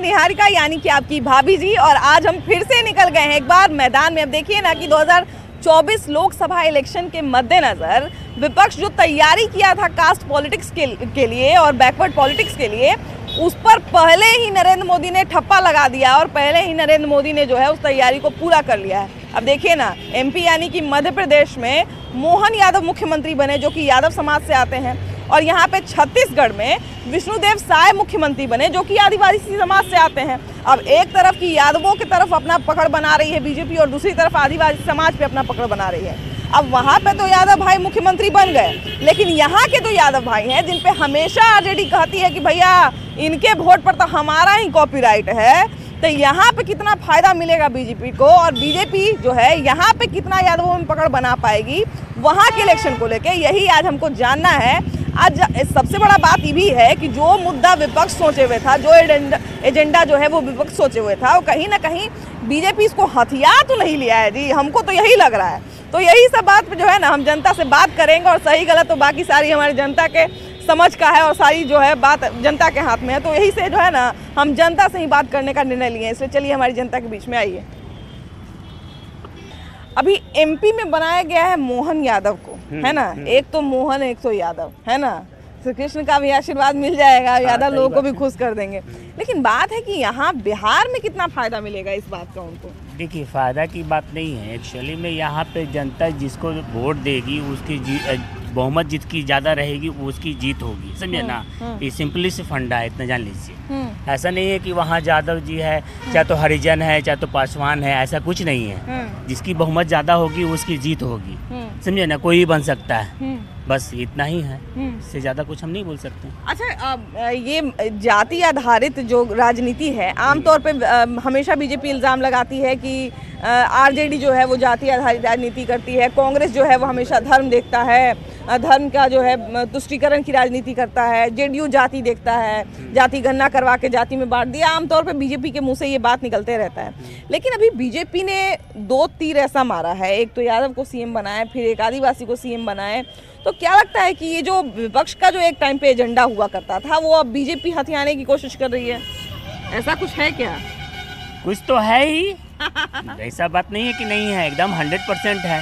निहारिका यानी कि आपकी भाभी जी, और आज हम फिर से निकल गए हैं एक बार मैदान में। अब देखिए ना कि 2024 लोकसभा इलेक्शन के मद्देनजर विपक्ष जो तैयारी किया था कास्ट पॉलिटिक्स के लिए और बैकवर्ड पॉलिटिक्स के लिए, उस पर पहले ही नरेंद्र मोदी ने ठप्पा लगा दिया और पहले ही नरेंद्र मोदी ने जो है उस तैयारी को पूरा कर लिया है। अब देखिए ना, एमपी यानी कि मध्य प्रदेश में मोहन यादव मुख्यमंत्री बने जो कि यादव समाज से आते हैं, और यहाँ पे छत्तीसगढ़ में विष्णुदेव साय मुख्यमंत्री बने जो कि आदिवासी समाज से आते हैं। अब एक तरफ की यादवों की तरफ अपना पकड़ बना रही है बीजेपी और दूसरी तरफ आदिवासी समाज पे अपना पकड़ बना रही है। अब वहाँ पे तो यादव भाई मुख्यमंत्री बन गए, लेकिन यहाँ के तो यादव भाई हैं जिन पे हमेशा आरजेडी कहती है कि भैया इनके वोट पर तो हमारा ही कॉपीराइट है। तो यहाँ पे कितना फायदा मिलेगा बीजेपी को, और बीजेपी जो है यहाँ पे कितना यादवों में पकड़ बना पाएगी वहाँ के इलेक्शन को लेके, यही आज हमको जानना है। आज सबसे बड़ा बात ये भी है कि जो मुद्दा विपक्ष सोचे हुए था, जो एजेंडा जो है वो विपक्ष सोचे हुए था, वो कहीं ना कहीं बीजेपी इसको हथियार तो नहीं लिया है जी, हमको तो यही लग रहा है। तो यही सब बात पे जो है ना हम जनता से बात करेंगे, और सही गलत तो बाकी सारी हमारी जनता के समझ का है और सारी जो है बात जनता के हाथ में है। तो यही से जो है ना हम जनता से ही बात करने का निर्णय लिए, इसलिए चलिए हमारी जनता के बीच में आइए। अभी एमपी में बनाया गया है मोहन यादव को, है ना, एक तो मोहन एक तो यादव, है ना, श्री कृष्ण का भी आशीर्वाद मिल जाएगा, यादव लोगों को भी खुश कर देंगे। लेकिन बात है कि यहाँ बिहार में कितना फायदा मिलेगा इस बात का उनको? देखिए, फायदा की बात नहीं है एक्चुअली में। यहाँ पे जनता जिसको वोट देगी उसकी बहुमत जितकी ज्यादा रहेगी उसकी जीत होगी, समझे ना। ये सिंपली से फंडा है, इतना जान लीजिए। ऐसा नहीं है कि वहाँ यादव जी है, चाहे तो हरिजन है, चाहे तो पासवान है, ऐसा कुछ नहीं है। जिसकी बहुमत ज्यादा होगी उसकी जीत होगी, समझे ना। कोई बन सकता है, बस इतना ही है, इससे ज्यादा कुछ हम नहीं बोल सकते। अच्छा, ये जाति आधारित जो राजनीति है, आमतौर पे हमेशा बीजेपी इल्जाम लगाती है कि आरजेडी जो है वो जाति आधारित राजनीति करती है, कांग्रेस जो है वो हमेशा धर्म देखता है, धर्म का जो है तुष्टीकरण की राजनीति करता है, जेडीयू जाति देखता है, जाति गणना करवा के जाति में बांट दिया। आमतौर पे बीजेपी के मुंह से ये बात निकलते रहता है। लेकिन अभी बीजेपी ने दो तीर ऐसा मारा है, एक तो यादव को सीएम बनाए, फिर एक आदिवासी को सीएम बनाए। तो क्या लगता है कि ये जो विपक्ष का जो एक टाइम पे एजेंडा हुआ करता था वो अब बीजेपी हथियाने की कोशिश कर रही है, ऐसा कुछ है क्या? कुछ तो है ही ऐसा बात नहीं है कि नहीं है, एकदम 100% है,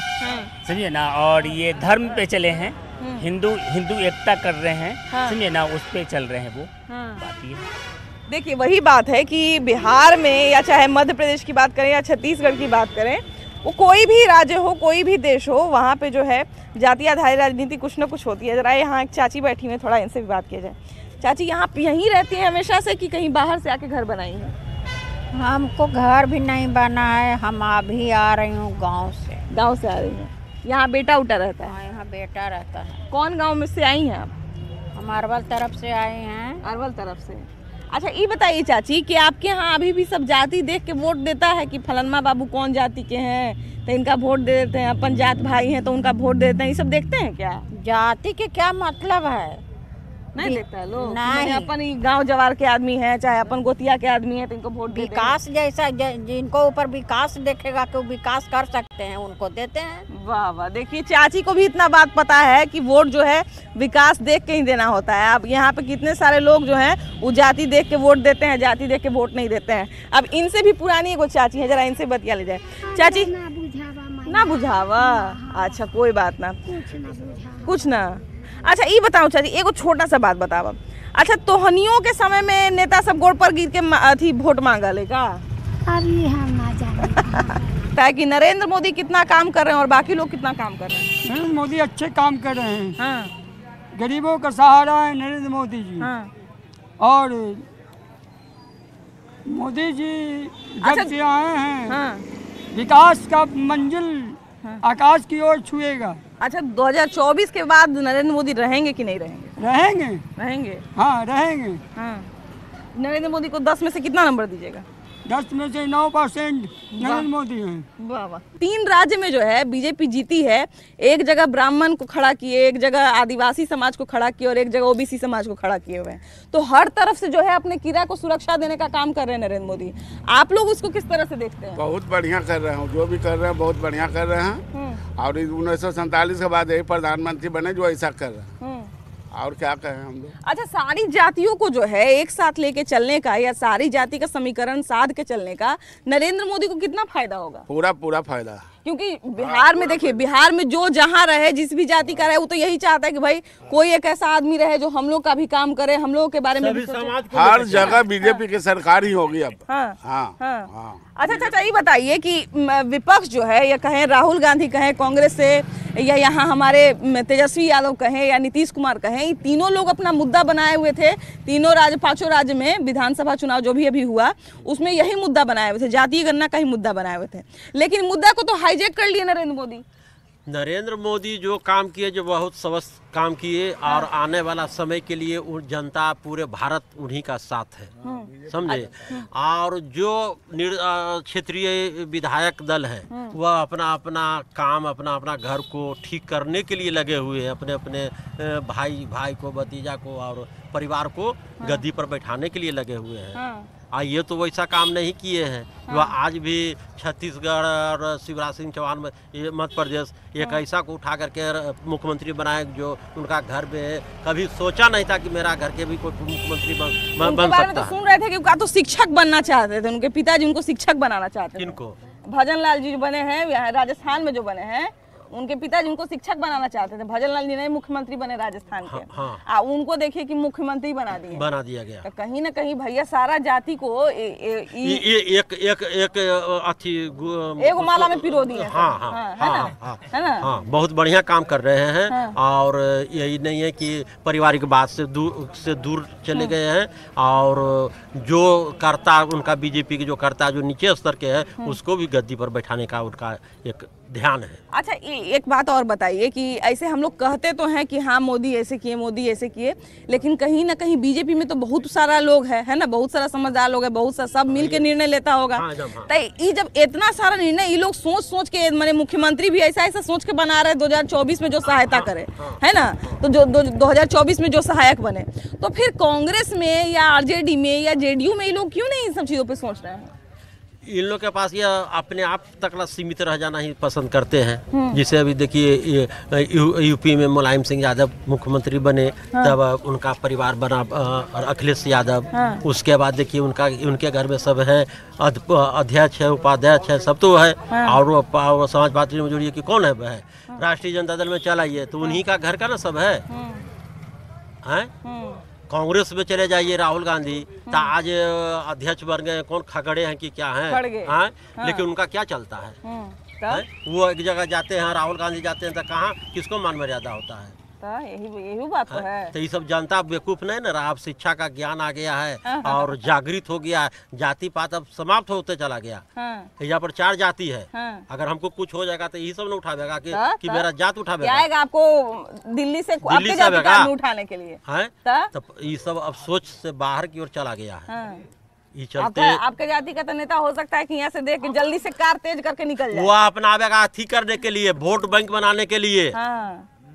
समझिए ना। और ये धर्म पे चले हैं, हिंदू एकता कर रहे हैं, समझिए ना, उस पे चल रहे हैं वो बात ये। देखिए, वही बात है कि बिहार में या चाहे मध्य प्रदेश की बात करें या छत्तीसगढ़ की बात करें, वो कोई भी राज्य हो, कोई भी देश हो, वहाँ पे जो है जाति आधारित राजनीति कुछ ना कुछ होती है। जरा यहाँ एक चाची बैठी हुई है, थोड़ा इनसे भी बात किया जाए। चाची, यहाँ यहीं रहती है हमेशा से कि कहीं बाहर से आके घर बनाई है? हमको घर भी नहीं बना है, हम अभी आ रही हूँ गांव से। गांव से आ रही हैं? यहाँ बेटा उटा रहता है? हाँ, यहाँ बेटा रहता है। कौन गांव में से आई हैं आप? हम अरवल तरफ से आए हैं। अरवल तरफ से। अच्छा, ये बताइए चाची कि आपके यहाँ अभी भी सब जाति देख के वोट देता है कि फलनमा बाबू कौन जाति के हैं तो इनका वोट दे देते हैं, अपन जात भाई हैं तो उनका वोट दे देते हैं, ये सब देखते हैं क्या? जाति के क्या मतलब है? नहीं देखता है लोग? नहीं, अपन गांव जवार के आदमी हैं, चाहे अपन गोतिया के आदमी हैं, तो इनको वोट देते हैं। विकास जैसा जिनको ऊपर विकास देखेगा कि विकास कर सकते हैं उनको देते हैं। वाह वाह, देखिए चाची को भी इतना बात पता है कि वोट जो है विकास देख के ही देना होता है। अब यहाँ पे कितने सारे लोग जो हैं वो जाति देख के वोट देते हैं, जाति देख के वोट नहीं देते हैं। अब इनसे भी पुरानी एगो चाची है, जरा इनसे बतिया ले जाए। चाची, ना बुझावा? अच्छा, कोई बात ना, कुछ ना। अच्छा, ये बताओ चाची, एगो छोटा सा बात बताओ। अच्छा, तोहनियों के समय में नेता सब गोड़ पर गिर के अथी वोट मांगा ले का? अभी हम ना जाने ताकि नरेंद्र मोदी कितना काम कर रहे हैं और बाकी लोग कितना काम कर रहे हैं। नरेंद्र मोदी अच्छे काम कर रहे हैं। हाँ। गरीबों का सहारा है नरेंद्र मोदी जी। हाँ। और मोदी जी जब से आए हैं, हाँ। विकास का मंजिल आकाश की ओर छुएगा। अच्छा, 2024 के बाद नरेंद्र मोदी रहेंगे कि नहीं रहेंगे? रहेंगे। रहेंगे? हाँ, रहेंगे। हाँ। नरेंद्र मोदी को 10 में से कितना नंबर दीजिएगा? 10 में से 9% नरेंद्र मोदी हैं। वाह वाह। 3 राज्य में जो है बीजेपी जीती है, एक जगह ब्राह्मण को खड़ा किए, एक जगह आदिवासी समाज को खड़ा किए और एक जगह ओबीसी समाज को खड़ा किए हुए हैं। तो हर तरफ से जो है अपने कीड़ा को सुरक्षा देने का काम कर रहे हैं नरेंद्र मोदी। आप लोग उसको किस तरह से देखते हैं? बहुत बढ़िया कर रहे हैं, जो भी कर रहे हैं बहुत बढ़िया कर रहे हैं। और 1947 के बाद यही प्रधानमंत्री बने जो ऐसा कर रहे हैं। और क्या कहें हम लोग। अच्छा, सारी जातियों को जो है एक साथ लेके चलने का या सारी जाति का समीकरण साध के चलने का नरेंद्र मोदी को कितना फायदा होगा? पूरा पूरा फायदा। क्योंकि बिहार में देखिए, बिहार में जो जहाँ रहे, जिस भी जाति का रहे, वो तो यही चाहता है कि भाई कोई एक ऐसा आदमी रहे जो हम लोग का भी काम करे, हम लोगों के बारे में भी सोचे। हर जगह बीजेपी की सरकार ही होगी अब। हाँ, हाँ, हाँ। हाँ। अच्छा, ये बताइए कि विपक्ष जो है, या कहें राहुल गांधी कहें कांग्रेस से, या यहाँ हमारे तेजस्वी यादव कहें या नीतीश कुमार कहें, ये तीनों लोग अपना मुद्दा बनाए हुए थे। तीनों राज्य, 5 राज्य में विधानसभा चुनाव जो भी अभी हुआ उसमें यही मुद्दा बनाए हुए थे, जातीय गणना का ही मुद्दा बनाए हुए थे। लेकिन मुद्दा को तो हाईजैक कर लिए नरेंद्र मोदी जो काम किए, जो बहुत सबस काम किए, और आने वाला समय के लिए जनता पूरे भारत उन्हीं का साथ है, समझे। और जो क्षेत्रीय विधायक दल है वह अपना अपना काम, अपना अपना घर को ठीक करने के लिए लगे हुए हैं, अपने अपने भाई को, भतीजा को और परिवार को गद्दी पर बैठाने के लिए लगे हुए हैं। ये तो वैसा काम नहीं किए हैं। वह आज भी छत्तीसगढ़ और शिवराज सिंह चौहान में मध्य प्रदेश एक ऐसा को उठा करके मुख्यमंत्री बनाए जो उनका घर में कभी सोचा नहीं था कि मेरा घर के भी कोई मुख्यमंत्री बन सकता है। सुन रहे थे कि का तो शिक्षक बनना चाहते थे, उनके पिताजी उनको शिक्षक बनाना चाहते थे। किनको? भजन लाल जी जो बने हैं राजस्थान में, जो बने हैं, उनके पिताजी उनको शिक्षक बनाना चाहते थे। भजन लाल जी नहीं मुख्यमंत्री बने राजस्थान के। हाँ। उनको देखिए कि मुख्यमंत्री बना दिया गया। तो कहीं ना कहीं भैया सारा जाति को एक माला में पिरो दिया। हाँ, बहुत बढ़िया काम कर रहे हैं। और यही नहीं है कि पारिवारिक बात से दूर चले गए हैं। और जो करता उनका बीजेपी के जो करता जो नीचे स्तर के है उसको भी गद्दी पर बैठाने का उनका एक ध्यान है। अच्छा, एक बात और बताइए कि ऐसे हम लोग कहते तो हैं कि हाँ मोदी ऐसे किए, मोदी ऐसे किए, लेकिन कहीं ना कहीं बीजेपी में तो बहुत सारा लोग है ना, बहुत सारा समझदार लोग है, बहुत सारा सब मिल के निर्णय लेता होगा। तो ये जब इतना सारा निर्णय ये लोग सोच के, माने मुख्यमंत्री भी ऐसा सोच के बना रहे 2024 में जो सहायता करे, है ना, तो जो 2024 में जो सहायक बने, तो फिर कांग्रेस में या आरजेडी में या जेडीयू में ये लोग क्यों नहीं इन सब चीजों पर सोच रहे हैं? इन लोग के पास ये अपने आप तक सीमित रह जाना ही पसंद करते हैं। जिसे अभी देखिए यूपी में मुलायम सिंह यादव मुख्यमंत्री बने, तब उनका परिवार बना और अखिलेश यादव। उसके बाद देखिए उनके घर में सब है, अध्यक्ष है, उपाध्यक्ष है, सब तो है। और समाज पार्टी में जोड़िए कि कौन है, राष्ट्रीय जनता दल में चलाइए तो उन्हीं का घर का ना सब है। कांग्रेस में चले जाइए राहुल गांधी, तो आज अध्यक्ष बन गए, कौन खगड़े हैं कि क्या हैं, लेकिन उनका क्या चलता है? वो एक जगह जाते हैं, राहुल गांधी जाते हैं तो कहाँ किसको मान मर्यादा होता है? यही बात तो है। तो ये सब जनता बेवकूफ नहीं ना रहा, अब शिक्षा का ज्ञान आ गया है और जागृत हो गया है। जाति पात अब समाप्त होते चला गया। यहाँ पर 4 जाति है। अगर हमको कुछ हो जाएगा तो यही सब न उठावेगा कि मेरा जात उठावेगा। आपको दिल्ली से उठाने के लिए है, तो ये सब अब सोच से बाहर की ओर चला गया है। ये चलते आपके जाति का तो नेता हो सकता है कि यहाँ से देख के जल्दी से कार तेज करके निकल जाए। वो अपना आवेगा अथी करने के लिए, वोट बैंक बनाने के लिए,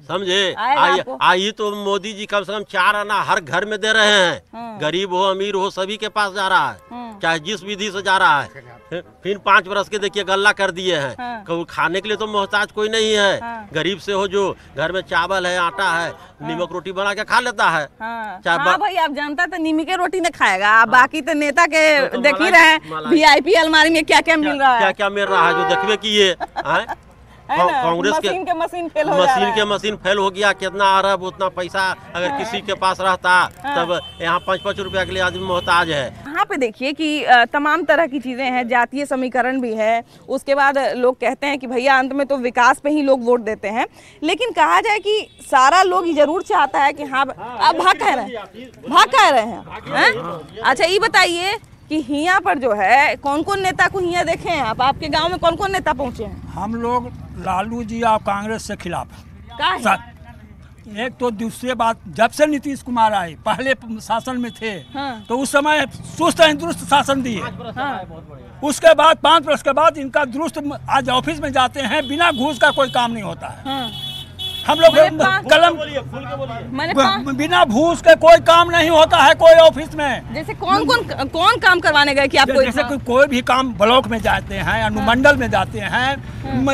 समझे। आई तो मोदी जी कम से कम 4 आना हर घर में दे रहे हैं। गरीब हो अमीर हो सभी के पास जा रहा है, चाहे जिस विधि से जा रहा है। फिर 5 बरस के देखिए गल्ला कर दिए हैं। खाने के लिए तो मोहताज कोई नहीं है। गरीब से हो जो घर में चावल है, आटा है, नीमक रोटी बना के खा लेता है। भाई आप जानता तो नीमक रोटी न खाएगा, बाकी तो नेता के देख ही रहे हैं VIP अलमारी में क्या क्या मिल रहा है, क्या क्या मिल रहा है जो देखने की ये कांग्रेस के मशीन फेल हो गया। कितना अरब उतना पैसा अगर किसी के पास रहता तब यहाँ 5-5 रुपया के लिए आदमी मोहताज है। यहाँ पे देखिए कि तमाम तरह की चीजें हैं, जातीय समीकरण भी है। उसके बाद लोग कहते हैं कि भैया अंत में तो विकास पे ही लोग वोट देते हैं, लेकिन कहा जाए कि सारा लोग जरूर चाहता है कि हाँ आप भाग कह रहे हैं। अच्छा ये बताइए कि हिया पर जो है कौन कौन नेता को हिया देखे हैं आप? आपके गांव में कौन कौन नेता पहुंचे हैं? हम लोग लालू जी और कांग्रेस से खिलाफ है। एक तो दूसरी बात, जब से नीतीश कुमार आए, पहले शासन में थे तो उस समय सुस्त दुरुस्त शासन दिए। उसके बाद 5 वर्ष के बाद इनका दुरुस्त, आज ऑफिस में जाते हैं बिना घूस का कोई काम नहीं होता है। हम लोग बिना घूस के कोई काम नहीं होता है कोई ऑफिस में। जैसे कौन काम करवाने गए कि आपको? जैसे कोई भी काम ब्लॉक में जाते हैं, अनुमंडल में जाते हैं,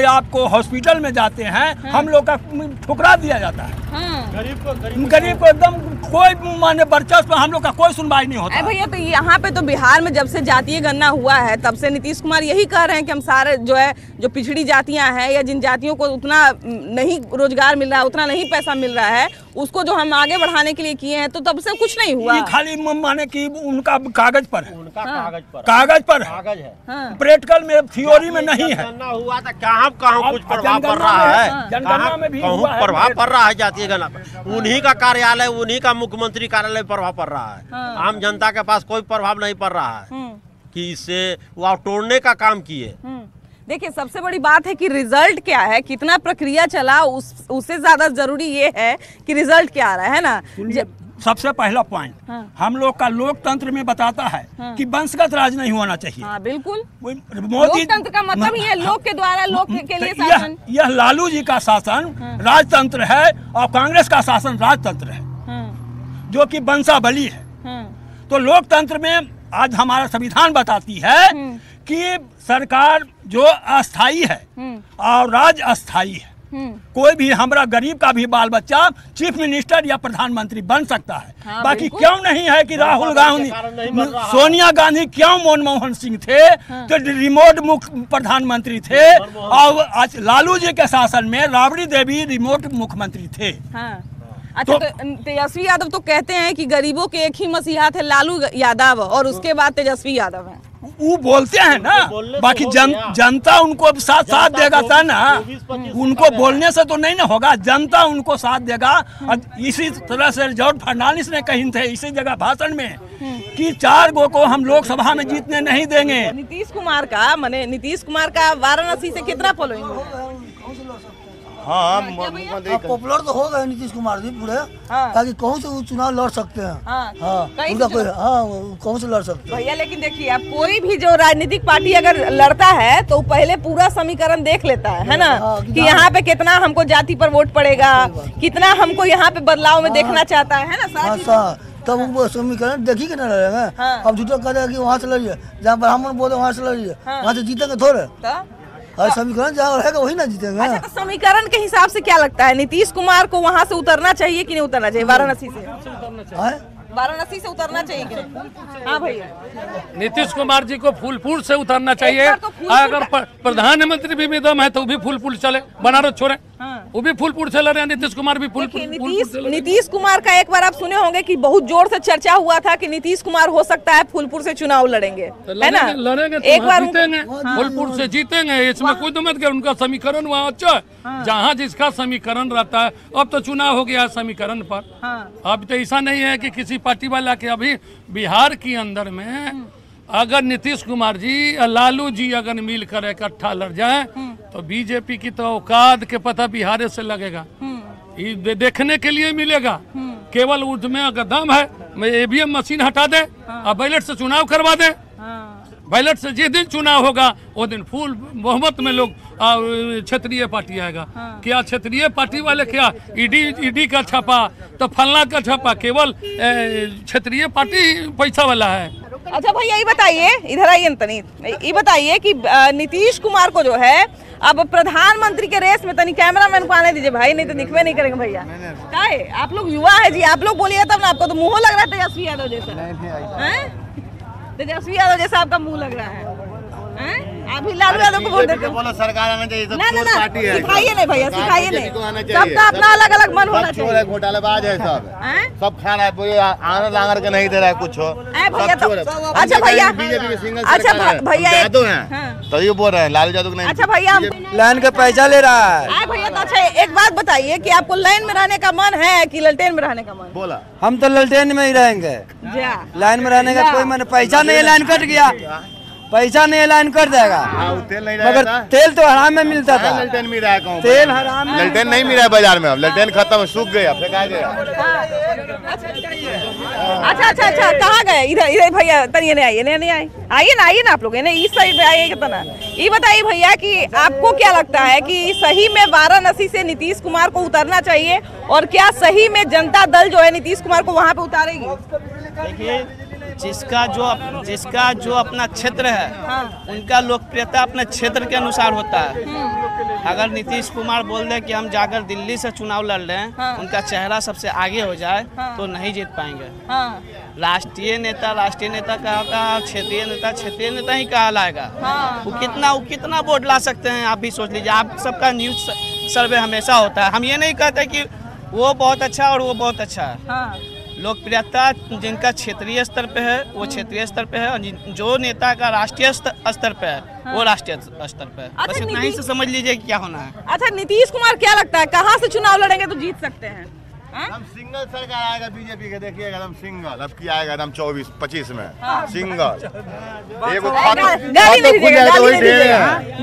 आपको हॉस्पिटल में जाते हैं, हम लोग का ठुकरा दिया जाता है। गरीब को एकदम कोई माने वर्चस्व, हम लोग का कोई सुनवाई नहीं होता। भैया तो यहाँ पे तो बिहार में जब से जातीय गणना हुआ है तब से नीतीश कुमार यही कह रहे हैं कि हम सारे जो है जो पिछड़ी जातियां हैं या जिन जातियों को उतना नहीं रोजगार मिल रहा है, उतना नहीं पैसा मिल रहा है, उसको जो हम आगे बढ़ाने के लिए किए हैं, तो तब से कुछ नहीं हुआ। खाली माने कि उनका कागज पर है, कागज पर है, प्रैक्टिकल में थ्योरी में नहीं है। हुआ था कहाँ कुछ प्रभाव पड़ रहा है, जनगणना में भी हुआ है, प्रभाव पड़ रहा है जातीय गणना पर। उन्हीं का कार्यालय, उन्हीं का मुख्यमंत्री कार्यालय प्रभाव पड़ रहा है। आम जनता के पास कोई प्रभाव नहीं पड़ रहा है कि इससे वो तोड़ने का काम किए। देखिए सबसे बड़ी बात है कि रिजल्ट क्या है, कितना प्रक्रिया चला, उससे ज्यादा जरूरी ये है कि रिजल्ट क्या आ रहा है ना। सबसे पहला पॉइंट हम लोग का लोकतंत्र में बताता है कि वंशगत राज नहीं होना चाहिए। हाँ, बिल्कुल। मोदी लोकतंत्र का मतलब ही है लोक के द्वारा लोक के लिए शासन। यह लालू जी का शासन राजतंत्र है और कांग्रेस का शासन राजतंत्र है, जो कि वंशावली है। तो लोकतंत्र में आज हमारा संविधान बताती है कि सरकार जो अस्थाई है और राज अस्थाई है। कोई भी हमारा गरीब का भी बाल बच्चा चीफ मिनिस्टर या प्रधानमंत्री बन सकता है। हाँ, बाकी क्यों नहीं है कि राहुल गांधी, सोनिया गांधी क्यों मनमोहन सिंह थे तो रिमोट मुख्य प्रधानमंत्री थे, और आज लालू जी के शासन में राबड़ी देवी रिमोट मुख्यमंत्री थे। अच्छा, तो तेजस्वी यादव तो कहते हैं कि गरीबों के एक ही मसीहा थे लालू यादव और उसके बाद तेजस्वी यादव हैं। वो बोलते हैं ना, बाकी जनता उनको साथ देगा था ना, उनको बोलने से तो नहीं ना होगा, जनता उनको साथ देगा। इसी तरह से जॉर्ज फर्नांडिस ने कही थे इसी जगह भाषण में कि 4 गो को हम लोकसभा में जीतने नहीं देंगे। नीतीश कुमार का वाराणसी से कितना फॉलोइंग? हाँ, पॉपुलर तो हो गए नीतीश कुमार जी पूरे, ताकि कहूँ से वो चुनाव लड़ सकते हैं। उनका कोई कहूँ से लड़ सकते हैं भैया। लेकिन देखिए अब कोई भी जो राजनीतिक पार्टी अगर लड़ता है तो पहले पूरा समीकरण देख लेता है ना, कि यहाँ पे कितना हमको जाति पर वोट पड़ेगा, कितना हमको यहाँ पे बदलाव में देखना चाहता है ना। तब वो समीकरण देखी के ना लड़ेंगे। अब झूठा कह रहे हैं कि वहाँ से लड़िए, जहाँ ब्राह्मण बोले वहाँ से लड़िए, वहाँ से जीतेंगे थोड़े। समीकरण जहाँ रहेगा वही ना जीतेंगे। अच्छा, तो समीकरण के हिसाब से क्या लगता है, नीतीश कुमार को वहाँ से उतरना चाहिए कि नहीं उतरना चाहिए? वाराणसी से उतरना चाहिए कि नहीं? हाँ भैया, नीतीश कुमार जी को फूलपुर से उतरना चाहिए। अगर प्रधानमंत्री भी दम है तो भी फूलपुर चले, बनारस छोड़े, वो भी फूलपुर से लड़ रहे हैं, नीतीश कुमार भी फूलपुर। नीतीश कुमार का एक बार आप सुने होंगे कि बहुत जोर से चर्चा हुआ था कि नीतीश कुमार हो सकता है फूलपुर से चुनाव लड़ेंगे, है ना? लड़ेंगे तो एक बार जीतेंगे, फूलपुर से जीतेंगे, इसमें कोई दम नहीं। उनका समीकरण वहाँ अच्छा है, जहाँ जिसका समीकरण रहता है। अब तो चुनाव हो गया है समीकरण पर। अब तो ऐसा नहीं है कि किसी पार्टी वाला के, अभी बिहार के अंदर में अगर नीतीश कुमार जी लालू जी अगर मिलकर इकट्ठा लड़ जाए तो बीजेपी की तो औकात के पता बिहार से लगेगा, ये देखने के लिए मिलेगा। केवल उसमें अगर दम है, मैं ईवीएम मशीन हटा दे और बैलेट से चुनाव करवा दे। बैलेट से जिस दिन चुनाव होगा वो दिन फुल बहुमत में लोग क्षेत्रीय पार्टी आएगा। क्या क्षेत्रीय पार्टी वाले क्या ईडी का छापा तो फलना का छापा, केवल क्षेत्रीय पार्टी पैसा वाला है। अच्छा भैया, ये बताइए, इधर आइए तनी, ये बताइए कि नीतीश कुमार को जो है अब प्रधानमंत्री के रेस में, तनी कैमरामैन को आने दीजिए भाई, नहीं तो दिखवे नहीं करेंगे भैया। क्या है, आप लोग युवा है जी, आप लोग बोलिए तब ना। आपको तो मुंह लग रहा है तेजस्वी यादव जैसा, तेजस्वी यादव जैसा आपका मुंह लग रहा है। अभी लालू यादव को वोट देते हैं। सरकार आना चाहिए, ना सिखाइए नहीं भैया, सिखाइए नहीं, सबका अपना अलग अलग मन होना चाहिए। घोटालेबाज है सब खाना है, आंगर लांगर के नहीं दे रहा है कुछ। अच्छा भैया, अच्छा भैया यादव हैं तो ये बोल रहे हैं लालू यादव नहीं। अच्छा भैया, लाइन का पैसा ले रहा है भैया। तो अच्छा एक बात बताइए कि आपको लाइन में रहने का मन है कि ललटेन में रहने का मन? बोला हम तो ललटेन में ही रहेंगे, लाइन में रहने का कोई मन। पैसा नहीं, लाइन कट गया, पैसा नहीं, लाइन कर देगा। तेल नहीं, मगर तेल तो हराम में मिलता था। ललटेन मिल रहा है, तेल हराम में, ललटेन नहीं मिल रहा है बाजार में। अब ललटेन खत्म, सूख गया, फेंका गया। अच्छा, कहाँ गए? इधर भैया, तनिए नहीं आइए, नहीं आइए ना आप लोग, इस साइड में आइए। कितना ये बताइए भैया कि आपको क्या लगता है कि सही में वाराणसी से नीतीश कुमार को उतरना चाहिए, और क्या सही में जनता दल जो है नीतीश कुमार को वहाँ पे उतारेगी? देखिए, जिसका जो अपना क्षेत्र है, उनका लोकप्रियता अपने क्षेत्र के अनुसार होता है। अगर नीतीश कुमार बोल दे कि हम जाकर दिल्ली से चुनाव लड़ रहे हैं, हाँ। उनका चेहरा सबसे आगे हो जाए, हाँ। तो नहीं जीत पाएंगे। हाँ। राष्ट्रीय नेता कहा, क्षेत्रीय नेता ही कहा लाएगा। हाँ। वो कितना वोट ला सकते हैं, आप भी सोच लीजिए। आप सबका न्यूज सर्वे हमेशा होता है, हम ये नहीं कहते कि वो बहुत अच्छा और वो बहुत अच्छा है। हाँ। लोकप्रियता जिनका क्षेत्रीय स्तर पे है वो क्षेत्रीय स्तर पे है, और जो नेता का राष्ट्रीय स्तर पे है वो राष्ट्रीय स्तर पे है। अच्छा, बस इतना ही से समझ लीजिए कि क्या होना है। अच्छा, नीतीश कुमार क्या लगता है कहाँ से चुनाव लड़ेंगे तो जीत सकते हैं? हम सिंगल सरकार आएगा बीजेपी के, देखिएगा एकदम सिंगल। अब की आएगा एकदम 24-25 में सिंगल।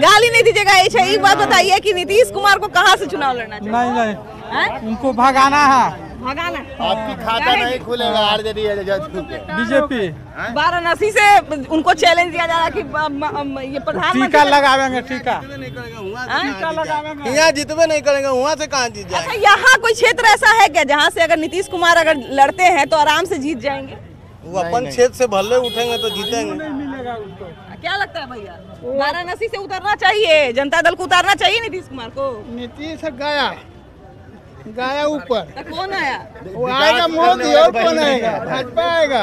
गाली नहीं दीजिएगा। अच्छा, एक बात बताइए कि नीतीश कुमार को कहाँ से चुनाव लड़ना चाहिए? नहीं, उनको भगाना है। भगाना? आपकी खाता नहीं खुलेगा आरजेडी बीजेपी वाराणसी से उनको चैलेंज दिया जा रहा है कि ये प्रधानमंत्री टीका लगावेंगे, टीका लगावेंगे। यहाँ जितवे नहीं करेंगे, वहाँ से कहाँ जीत अच्छा, यहाँ कोई क्षेत्र ऐसा है क्या जहाँ से अगर नीतीश कुमार अगर लड़ते हैं तो आराम से जीत जाएंगे? वो अपन क्षेत्र से भले उठेंगे तो जीतेंगे। क्या लगता है भैया, वाराणसी से उतरना चाहिए, जनता दल को उतारना चाहिए नीतीश कुमार को? नीतीश गया ऊपर, तो कौन आया? वो आएगा मोदी, और कौन आएगा? भाजपा आएगा।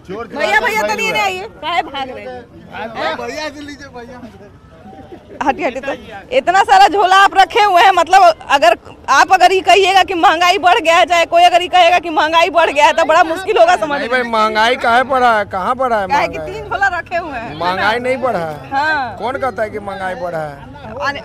भैया तो नहीं आइए, काहे भाग रहे हैं? भैया से लीजिए, भैया हटी तो इतना सारा झोला आप रखे हुए हैं। मतलब अगर ये कहिएगा कि महंगाई बढ़ गया है, चाहे कोई अगर ये कहेगा कि महंगाई बढ़ गया है, तो बड़ा मुश्किल होगा समझ। भाई महंगाई काहे बढ़ा है, कहाँ बढ़ा है? कि 3 झोला रखे हुए हैं, महंगाई नहीं बढ़ा है। हाँ। कौन कहता है कि महंगाई बढ़ा है?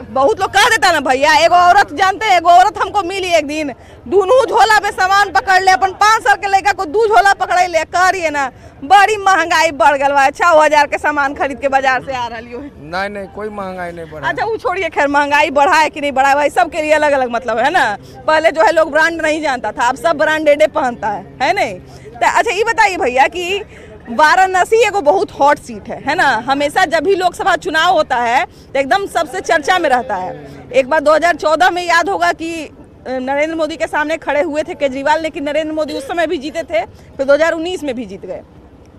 बहुत लोग कह देता ना भैया। एगो औरत जानते हैं, एगो औरत हमको मिली एक दिन, दोनों झोला पे सामान पकड़ ले, अपन 5 साल के लड़का को 2 झोला पकड़ ले, कह रही है ना बड़ी महंगाई बढ़ गल बा। 6,000 के सामान खरीद के बाजार से आ रही हो। नहीं, कोई महंगाई नहीं बढ़ा। अच्छा, वो छोड़िए, खैर महंगाई बढ़ा है कि नहीं बढ़ा है भाई, सबके लिए अलग अलग मतलब है ना। पहले जो है लोग ब्रांड नहीं जानता था, अब सब ब्रांडेडे पहनता है नहीं? तो अच्छा, ये बताइए भैया कि वाराणसी एगो बहुत हॉट सीट है ना। हमेशा जब भी लोकसभा चुनाव होता है तो एकदम सबसे चर्चा में रहता है। एक बार 2014 में याद होगा कि नरेंद्र मोदी के सामने खड़े हुए थे केजरीवाल, लेकिन नरेंद्र मोदी उस समय भी जीते थे, फिर 2019 में भी जीत गए।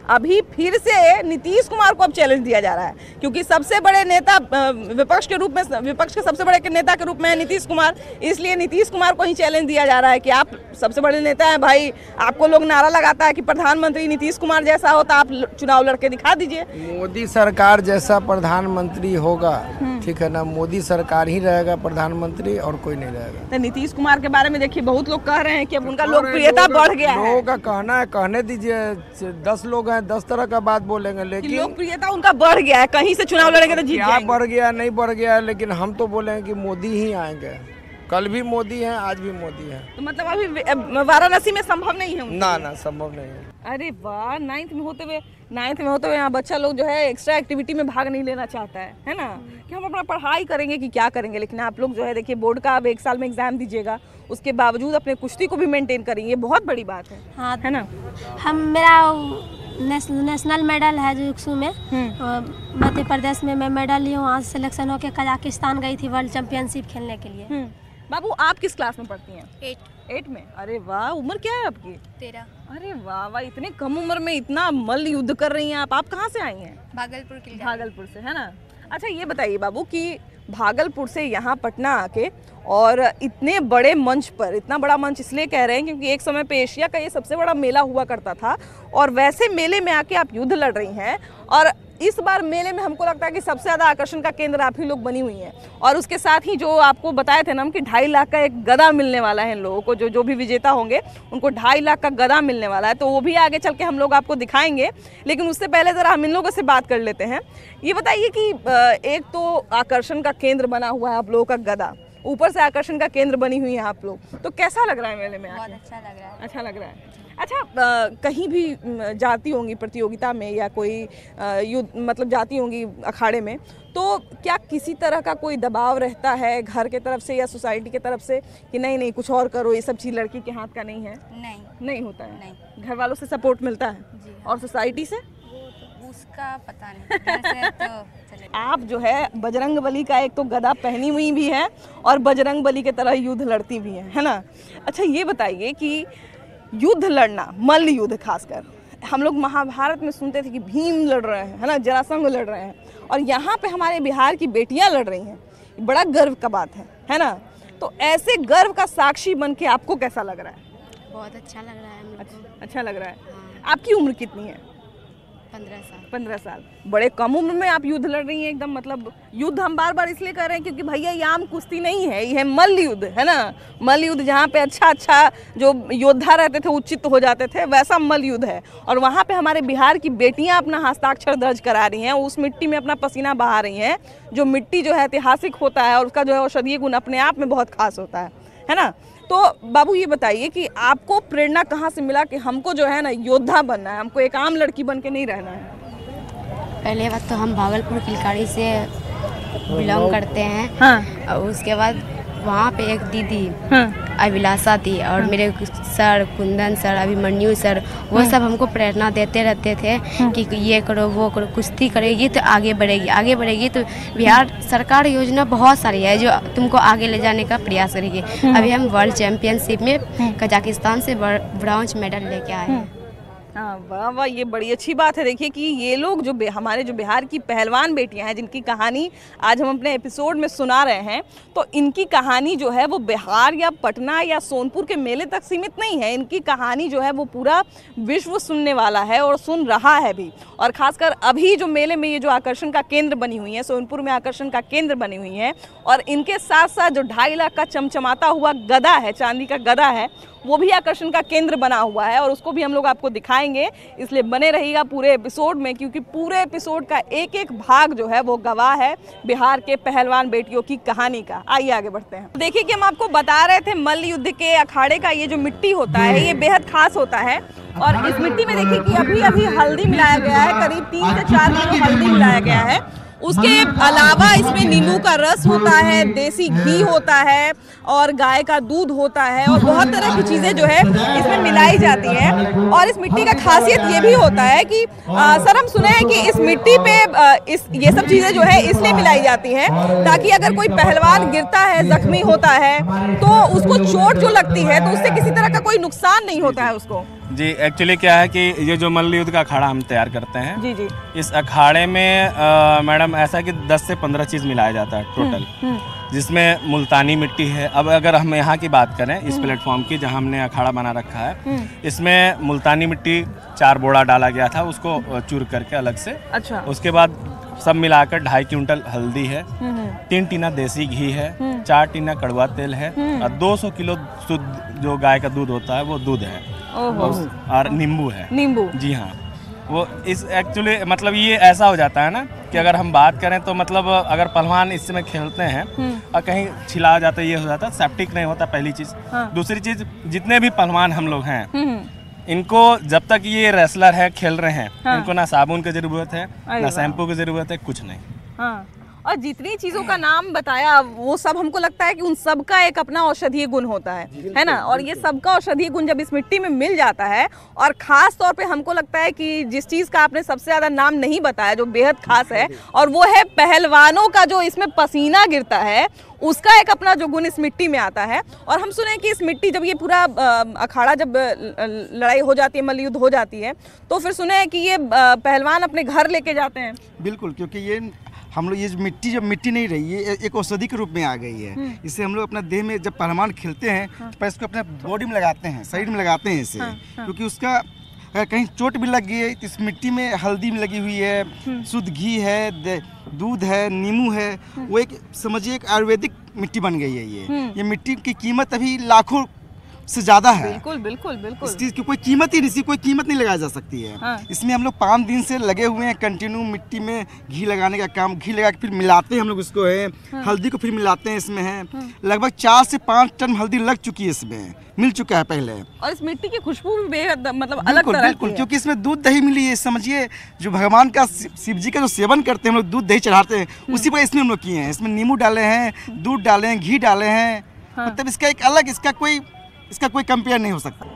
अभी फिर से नीतीश कुमार को अब चैलेंज दिया जा रहा है, क्योंकि सबसे बड़े नेता विपक्ष के सबसे बड़े नेता के रूप में है नीतीश कुमार। इसलिए नीतीश कुमार को ही चैलेंज दिया जा रहा है कि आप सबसे बड़े नेता हैं भाई, आपको लोग नारा लगाता है कि प्रधानमंत्री नीतीश कुमार जैसा हो तो आप चुनाव लड़के दिखा दीजिए। मोदी सरकार जैसा प्रधानमंत्री होगा, ठीक है ना, मोदी सरकार ही रहेगा प्रधानमंत्री, और कोई नहीं रहेगा। तो नीतीश कुमार के बारे में देखिए, बहुत लोग कह रहे हैं कि अब उनका लोकप्रियता बढ़ गया है। लोगों का कहना है, कहने दीजिए, 10 लोग 10 तरह का बात बोलेंगे, लेकिन लोकप्रियता उनका बढ़ गया है, कहीं से चुनाव लड़ेंगे तो जीत जाएंगे। बढ़ गया नहीं बढ़ गया, लेकिन हम तो बोलेंगे कि मोदी ही आएंगे। कल भी मोदी हैं, आज भी मोदी हैं। तो मतलब अभी वाराणसी में संभव नहीं है? ना संभव नहीं है। अरे वाह, 9th में होते हुए यहाँ बच्चा लोग जो है एक्स्ट्रा एक्टिविटी में भाग नहीं लेना चाहता है ना, कि हम अपना पढ़ाई करेंगे कि क्या करेंगे। लेकिन आप लोग जो है देखिए, बोर्ड का अब 1 साल में एग्जाम दीजिएगा, उसके बावजूद अपने कुश्ती को भी मेंटेन करेंगे, बहुत बड़ी बात है। हाँ, है ना। मेरा नेशनल मेडल है जुक्सू में, मध्य प्रदेश में मैं मेडल ली हूँ। वहाँ से सिलेक्शन होकर कजाकिस्तान गई थी वर्ल्ड चैंपियनशिप खेलने के लिए। बाबू, आप किस क्लास में पढ़ती हैं? 8 में। अरे वाह, उम्र क्या है आपकी? 13। अरे वाह, इतने कम उम्र में इतना मल्ल युद्ध कर रही हैं आप कहाँ से आई हैं? भागलपुर से, है ना। अच्छा, ये बताइए बाबू कि भागलपुर से यहाँ पटना आके और इतने बड़े मंच पर, इतना बड़ा मंच इसलिए कह रहे हैं क्योंकि एक समय पे एशिया का ये सबसे बड़ा मेला हुआ करता था, और वैसे मेले में आके आप युद्ध लड़ रही हैं। और इस बार मेले में हमको लगता है कि सबसे ज़्यादा आकर्षण का केंद्र आप ही लोग बनी हुई हैं। और उसके साथ ही जो आपको बताए थे ना हम कि 2.5 लाख का एक गदा मिलने वाला है इन लोगों को, जो भी विजेता होंगे उनको 2.5 लाख का गदा मिलने वाला है। तो वो भी आगे चल के हम लोग आपको दिखाएंगे, लेकिन उससे पहले ज़रा हम इन लोगों से बात कर लेते हैं। ये बताइए कि एक तो आकर्षण का केंद्र बना हुआ है आप लोगों का गदा, ऊपर से आकर्षण का केंद्र बनी हुई है आप लोग, तो कैसा लग रहा है मेले में आके? बहुत अच्छा लग रहा है। अच्छा लग रहा है। अच्छा, कहीं भी जाती होंगी प्रतियोगिता में या कोई युद्ध मतलब जाती होंगी अखाड़े में, तो क्या किसी तरह का कोई दबाव रहता है घर के तरफ से या सोसाइटी के तरफ से कि नहीं कुछ और करो, ये सब चीज़ लड़की के हाथ का नहीं है? नहीं होता है। नहीं। घर वालों से सपोर्ट मिलता है? जी। और सोसाइटी से? उसका पता नहीं। तो आप जो है बजरंग बली का एक तो गदा पहनी हुई भी है और बजरंग बली के तरह युद्ध लड़ती भी है ना। अच्छा, ये बताइए कि युद्ध लड़ना, मल्ल युद्ध खासकर, हम लोग महाभारत में सुनते थे कि भीम लड़ रहे हैं, है ना, जरासंध लड़ रहे हैं, और यहाँ पे हमारे बिहार की बेटियाँ लड़ रही हैं। बड़ा गर्व का बात है ना। तो ऐसे गर्व का साक्षी बन के आपको कैसा लग रहा है? बहुत अच्छा लग रहा है हम लोग को। अच्छा लग रहा है। आपकी उम्र कितनी है? 15 साल। 15 साल। बड़े कम उम्र में आप युद्ध लड़ रही हैं एकदम, मतलब युद्ध हम बार बार इसलिए कर रहे हैं क्योंकि भैया ये आम कुश्ती नहीं है, ये है मल्ल युद्ध, है ना। मल्ल युद्ध जहाँ पे अच्छा जो योद्धा रहते थे उचित हो जाते थे, वैसा मल्ल युद्ध है। और वहाँ पे हमारे बिहार की बेटियाँ अपना हस्ताक्षर दर्ज करा रही हैं, उस मिट्टी में अपना पसीना बहा रही हैं, जो मिट्टी जो है ऐतिहासिक होता है और उसका जो है औषधीय गुण अपने आप में बहुत खास होता है ना। तो बाबू ये बताइए कि आपको प्रेरणा कहाँ से मिला कि हमको जो है ना योद्धा बनना है, हमको एक आम लड़की बन के नहीं रहना है? पहले बात तो हम भागलपुर किलकारी से बिलोंग करते हैं। हाँ। और उसके बाद वहाँ पे एक दीदी अभिलाषा थी और मेरे sir Kundan sir, Abhimanyu sir, वो सब हमको प्रेरणा देते रहते थे कि ये करो वो करो, कुश्ती करेगी तो आगे बढ़ेगी तो बिहार सरकार योजना बहुत सारी है जो तुमको आगे ले जाने का प्रयास करेगी। अभी हम वर्ल्ड चैंपियनशिप में कजाकिस्तान से ब्रॉन्ज मेडल लेके आए हैं। हाँ, वाह वाह, ये बड़ी अच्छी बात है। देखिए कि ये लोग जो हमारे जो बिहार की पहलवान बेटियां हैं, जिनकी कहानी आज हम अपने एपिसोड में सुना रहे हैं, तो इनकी कहानी जो है वो बिहार या पटना या सोनपुर के मेले तक सीमित नहीं है। इनकी कहानी जो है वो पूरा विश्व सुनने वाला है और सुन रहा है भी। और ख़ासकर अभी जो मेले में ये जो आकर्षण का केंद्र बनी हुई है, सोनपुर में आकर्षण का केंद्र बनी हुई है, और इनके साथ साथ जो 2.5 लाख का चमचमाता हुआ गदा है, चांदी का गदा है, वो भी आकर्षण का केंद्र बना हुआ है और उसको भी हम लोग आपको दिखाएंगे। इसलिए बने रहिएगा पूरे एपिसोड में, क्योंकि पूरे एपिसोड का एक एक भाग जो है वो गवाह है बिहार के पहलवान बेटियों की कहानी का। आइए आगे बढ़ते हैं। देखिए कि हम आपको बता रहे थे मल्ल युद्ध के अखाड़े का ये जो मिट्टी होता है ये बेहद खास होता है। और इस मिट्टी में देखिए कि अभी अभी हल्दी मिलाया गया है, करीब 3 से 4 किलो हल्दी मिलाया गया है। उसके अलावा इसमें नींबू का रस होता है, देसी घी होता है और गाय का दूध होता है और बहुत तरह की चीज़ें जो है इसमें मिलाई जाती है। और इस मिट्टी का खासियत ये भी होता है कि सर हम सुने हैं कि इस मिट्टी पे ये सब चीज़ें जो है इसलिए मिलाई जाती हैं ताकि अगर कोई पहलवान गिरता है, जख्मी होता है, तो उसको चोट जो लगती है तो उससे किसी तरह का कोई नुकसान नहीं होता है उसको। जी, एक्चुअली क्या है कि ये जो मल्ल युद्ध का अखाड़ा हम तैयार करते हैं, जी जी, इस अखाड़े में मैडम ऐसा कि 10 से 15 चीज़ मिलाया जाता है टोटल, जिसमें मुल्तानी मिट्टी है। अब अगर हम यहाँ की बात करें इस प्लेटफॉर्म की जहाँ हमने अखाड़ा बना रखा है, इसमें मुल्तानी मिट्टी 4 बोरा डाला गया था, उसको चूर करके अलग से। अच्छा। उसके बाद सब मिलाकर 2.5 क्विंटल हल्दी है, 3 टीना देसी घी है, 4 टीना कड़वा तेल है और 200 किलो शुद्ध जो गाय का दूध होता है वो दूध है, और नींबू है। नींबू, जी हाँ। वो इस एक्चुअली मतलब ये ऐसा हो जाता है ना कि अगर हम बात करें तो मतलब अगर पहलवान इस समय खेलते हैं और कहीं छिला जाता है, ये हो जाता है, सेप्टिक नहीं होता, पहली चीज़। दूसरी चीज़, जितने भी पहलवान हम लोग हैं, इनको जब तक ये रेसलर है, खेल रहे हैं, इनको ना साबुन की ज़रूरत है, ना शैम्पू की ज़रूरत है, कुछ नहीं। हाँ। और जितनी चीज़ों का नाम बताया वो सब हमको लगता है कि उन सब का एक अपना औषधीय गुण होता है ना। और ये सबका औषधीय गुण जब इस मिट्टी में मिल जाता है, और ख़ास तौर पे हमको लगता है कि जिस चीज़ का आपने सबसे ज़्यादा नाम नहीं बताया जो बेहद खास है, और वो है पहलवानों का जो इसमें पसीना गिरता है, उसका एक अपना जो गुण इस मिट्टी में आता है। और हम सुने कि इस मिट्टी जब ये पूरा अखाड़ा जब लड़ाई हो जाती है, मल्ल युद्ध हो जाती है, तो फिर सुने हैं कि ये पहलवान अपने घर लेके जाते हैं। बिल्कुल, क्योंकि ये हम लोग ये मिट्टी जब मिट्टी नहीं रही, ये एक औषधि के रूप में आ गई है। इससे हम लोग अपना देह में जब पहलवान खेलते हैं तो इसको अपने बॉडी में लगाते हैं, शरीर में लगाते हैं इसे, क्योंकि उसका अगर कहीं चोट भी लग गई है तो इस मिट्टी में हल्दी में लगी हुई है, शुद्ध घी है, दूध है, नींबू है, वो एक समझिए एक आयुर्वेदिक मिट्टी बन गई है। ये मिट्टी की कीमत अभी लाखों से ज्यादा है। बिल्कुल बिल्कुल बिल्कुल। इस चीज की कोई कीमत ही नहीं, कोई कीमत नहीं लगाई जा सकती है। हाँ। इसमें हम लोग 5 दिन से लगे हुए हैं कंटिन्यू मिट्टी में घी लगाने का काम। घी लगा के फिर मिलाते हैं हम लोग इसको है। हाँ। हल्दी को फिर मिलाते हैं इसमें है। हाँ। लगभग 4 से 5 टन हल्दी लग चुकी है, इसमें मिल चुका है पहले। और इस मिट्टी की खुशबू भी बेहद मतलब अलग तरह की है, क्योंकि इसमें दूध दही मिली है। समझिए जो भगवान का शिव जी का जो सेवन करते हैं हम लोग, दूध दही चढ़ाते हैं, उसी पर इसमें हम लोग किए हैं। इसमें नींबू डाले हैं, दूध डाले हैं, घी डाले हैं। मतलब इसका एक अलग, इसका कोई कंपेयर नहीं हो सकता।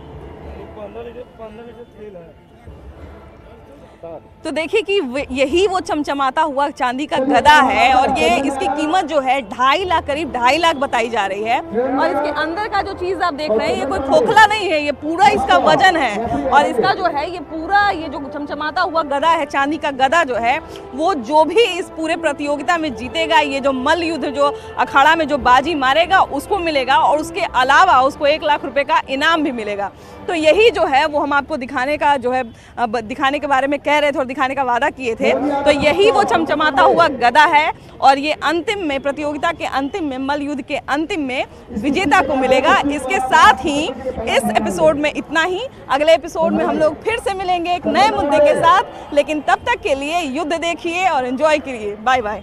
तो देखिए कि यही वो चमचमाता हुआ चांदी का गदा है और ये इसकी कीमत जो है 2.5 लाख, करीब 2.5 लाख बताई जा रही है। और इसके अंदर का जो चीज़ आप देख रहे हैं ये कोई खोखला नहीं है, ये पूरा इसका वजन है। और इसका जो है ये पूरा ये जो चमचमाता हुआ गदा है, चांदी का गदा जो है, वो जो भी इस पूरे प्रतियोगिता में जीतेगा, ये जो मल्ल युद्ध जो अखाड़ा में जो बाजी मारेगा उसको मिलेगा और उसके अलावा उसको 1 लाख रुपए का इनाम भी मिलेगा। तो यही जो है वो हम आपको दिखाने का जो है दिखाने के बारे में कह रहे थे और दिखाने का वादा किए थे। तो यही वो चमचमाता हुआ गदा है और ये अंतिम में, प्रतियोगिता के अंतिम में, मल्ल युद्ध के अंतिम में विजेता को मिलेगा। इसके साथ ही इस एपिसोड में इतना ही। अगले एपिसोड में हम लोग फिर से मिलेंगे एक नए मुद्दे के साथ, लेकिन तब तक के लिए युद्ध देखिए और एंजॉय करिए। Bye bye.